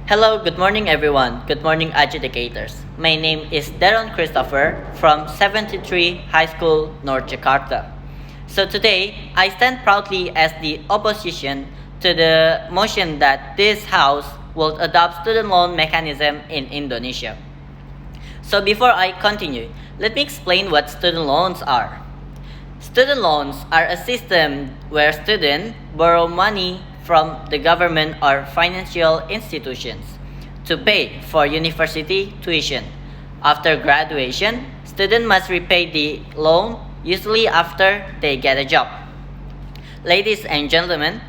Hello, good morning everyone. Good morning adjudicators. My name is Deron Christopher from 73 High School, North Jakarta. So today, I stand proudly as the opposition to the motion that this House will adopt student loan mechanism in Indonesia. So before I continue, let me explain what student loans are. Student loans are a system where students borrow money from the government or financial institutions to pay for university tuition. After graduation, students must repay the loan usually after they get a job. Ladies and gentlemen,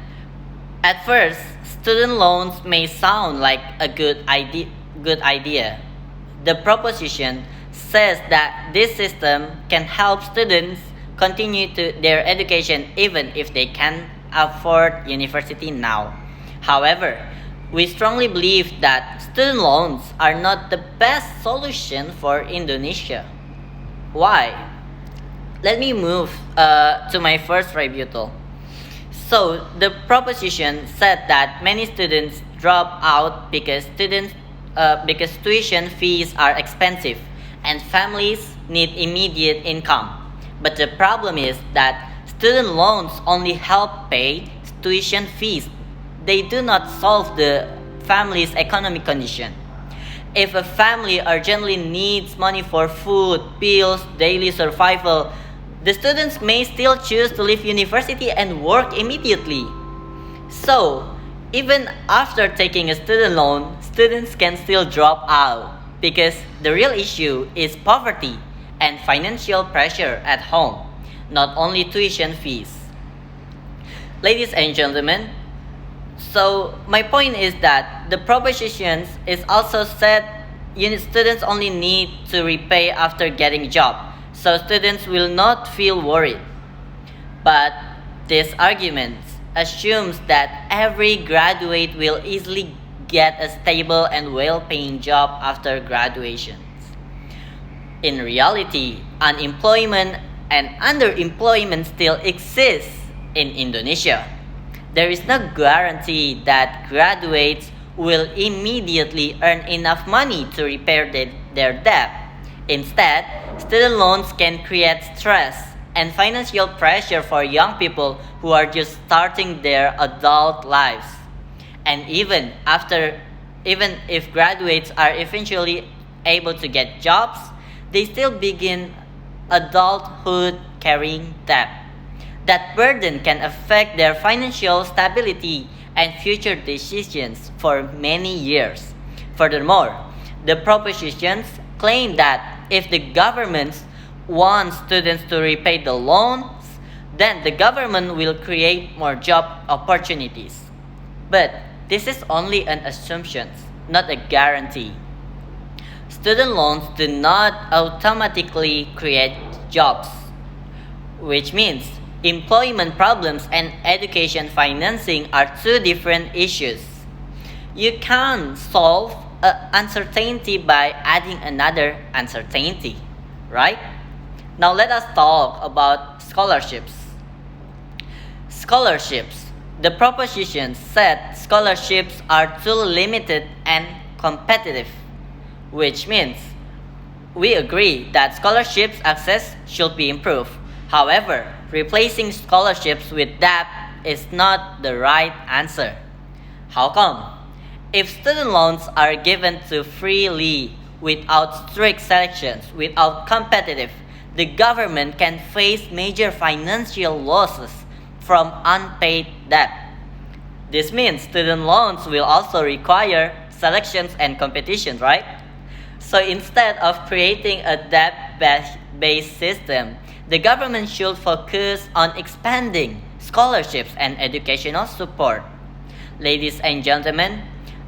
at first, student loans may sound like a good idea. The proposition says that this system can help students continue their education even if they can't afford university now. However, we strongly believe that student loans are not the best solution for Indonesia. Why? Let me move to my first rebuttal. So, the proposition said that many students drop out because tuition fees are expensive and families need immediate income. But the problem is that student loans only help pay tuition fees. They do not solve the family's economic condition. If a family urgently needs money for food, bills, daily survival, the students may still choose to leave university and work immediately. So, even after taking a student loan, students can still drop out because the real issue is poverty and financial pressure at home, not only tuition fees. Ladies and gentlemen, so my point is that the proposition is also said students only need to repay after getting a job, so students will not feel worried. But this argument assumes that every graduate will easily get a stable and well-paying job after graduation. In reality, unemployment and underemployment still exists in Indonesia. There is no guarantee that graduates will immediately earn enough money to repair their debt. Instead, student loans can create stress and financial pressure for young people who are just starting their adult lives. And even if graduates are eventually able to get jobs, they still begin adulthood carrying debt. That burden can affect their financial stability and future decisions for many years. Furthermore, the propositions claim that if the government wants students to repay the loans, then the government will create more job opportunities. But this is only an assumption, not a guarantee. Student loans do not automatically create jobs, which means employment problems and education financing are two different issues. You can't solve uncertainty by adding another uncertainty, right? Now let us talk about scholarships. Scholarships. The proposition said scholarships are too limited and competitive, which means we agree that scholarships access should be improved. However, replacing scholarships with debt is not the right answer. How come? If student loans are given to freely, without strict selections, without competitive, the government can face major financial losses from unpaid debt. This means student loans will also require selections and competition, right? So instead of creating a debt-based system, the government should focus on expanding scholarships and educational support. Ladies and gentlemen,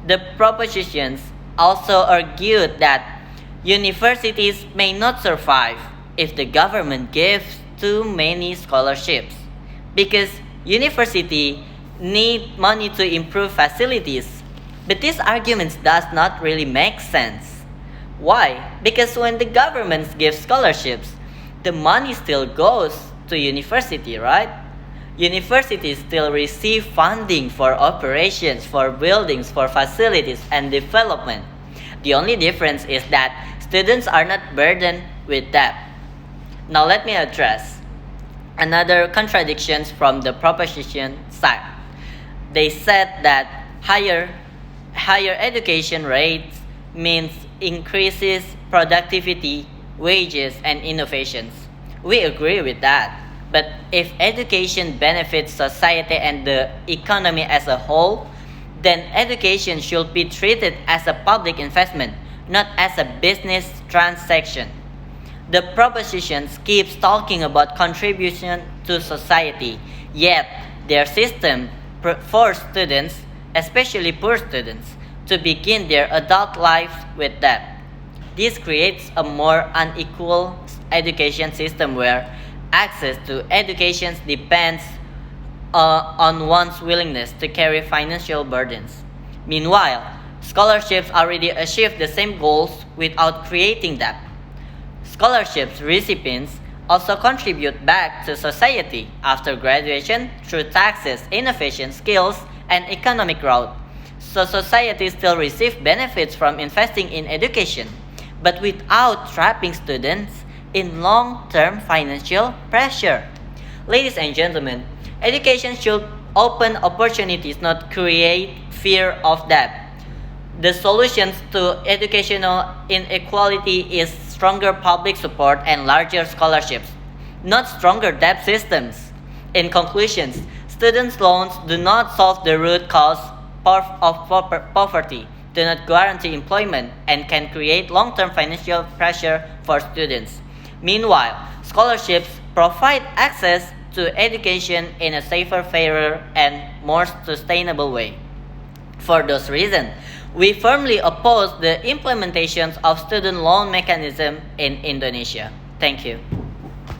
the propositions also argued that universities may not survive if the government gives too many scholarships because university need money to improve facilities. But this argument does not really make sense. Why? Because when the government gives scholarships, the money still goes to university, right? Universities still receive funding for operations, for buildings, for facilities, and development. The only difference is that students are not burdened with debt. Now let me address another contradictions from the proposition side. They said that higher education rates means increases productivity, wages, and innovations. We agree with that. But if education benefits society and the economy as a whole, then education should be treated as a public investment, not as a business transaction. The proposition keeps talking about contribution to society, yet their system forces students, especially poor students, to begin their adult lives with debt. This creates a more unequal education system where access to education depends on one's willingness to carry financial burdens. Meanwhile, scholarships already achieve the same goals without creating debt. Scholarships recipients also contribute back to society after graduation through taxes, innovation, skills, and economic growth. So society still receives benefits from investing in education, but without trapping students in long-term financial pressure. Ladies and gentlemen, education should open opportunities, not create fear of debt. The solutions to educational inequality is stronger public support and larger scholarships, not stronger debt systems. In conclusion, students' loans do not solve the root cause of poverty, do not guarantee employment, and can create long-term financial pressure for students. Meanwhile, scholarships provide access to education in a safer, fairer, and more sustainable way. For those reasons, we firmly oppose the implementation of student loan mechanism in Indonesia. Thank you.